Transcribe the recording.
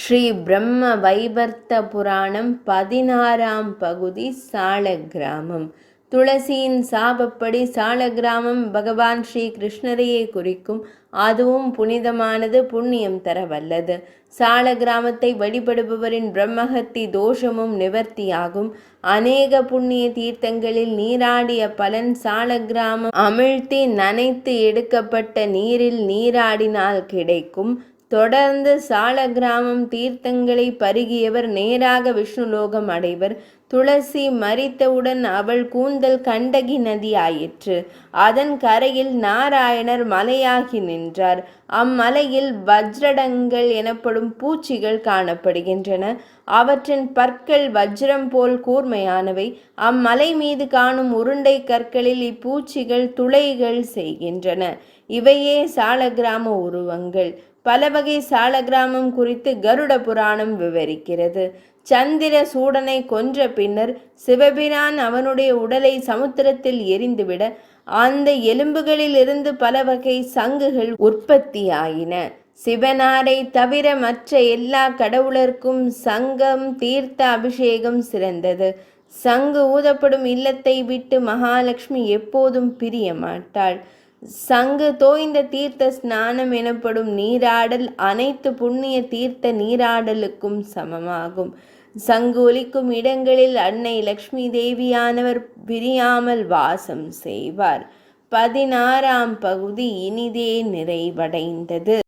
ஸ்ரீ பிரம்ம வைவர்த்த புராணம் 16ஆம் பகுதி சாலக்கிராமம். துளசியின் சாபப்படி சாலக்கிராமம் பகவான் ஸ்ரீ கிருஷ்ணரையே குறிக்கும். அதுவும் புனிதமானது, புண்ணியம் தர வல்லது. சாலக்கிராமத்தை வழிபடுபவரின் பிரம்மஹத்தி தோஷமும் நிவர்த்தியாகும். அநேக புண்ணிய தீர்த்தங்களில் நீராடிய பலன் சாலக்கிராமம் அமிழ்த்தி நனைத்து எடுக்கப்பட்ட நீரில் நீராடினால் கிடைக்கும். தொடர்ந்து சாலக்கிராமம் தீர்த்தங்களை பருகியவர் நேராக விஷ்ணுலோகம் அடைவர். துளசி மரித்தவுடன் அவள் கூந்தல் கண்டகி நதி ஆயிற்று. அதன் கரையில் நாராயணர் மலையாகி நின்றார். அம்மலையில் வஜ்ரடங்கள் எனப்படும் பூச்சிகள் காணப்படுகின்றன. அவற்றின் பற்கள் வஜ்ரம் போல் கூர்மையானவை. அம்மலை மீது காணும் உருண்டை கற்களில் இப்பூச்சிகள் துளைகள் செய்கின்றன. இவையே சாலக்கிராம உருவங்கள். பல வகை சாலக்கிராமம் குறித்து கருட புராணம் விவரிக்கிறது. சந்திர சூடனை கொன்ற பின்னர் சிவபிரான் அவனுடைய உடலை சமுத்திரத்தில் எரிந்துவிட அந்த எலும்புகளிலிருந்து பல வகை சங்குகள் உற்பத்தியாயின. சிவனாரை தவிர மற்ற எல்லா கடவுளர்க்கும் சங்கம் தீர்த்த அபிஷேகம் சிறந்தது. சங்கு ஊதப்படும் இல்லத்தை விட்டு மகாலட்சுமி எப்போதும் பிரிய மாட்டாள். சங்கு தோய்ந்த தீர்த்த ஸ்நானம் எனப்படும் நீராடல் அனைத்து புண்ணிய தீர்த்த நீராடலுக்கும் சமமாகும். சங்கு ஒலிக்கும் இடங்களில் அன்னை லக்ஷ்மி தேவியானவர் பிரியாமல் வாசம் செய்வார். 16ஆம் பகுதி இனிதே நிறைவடைந்தது.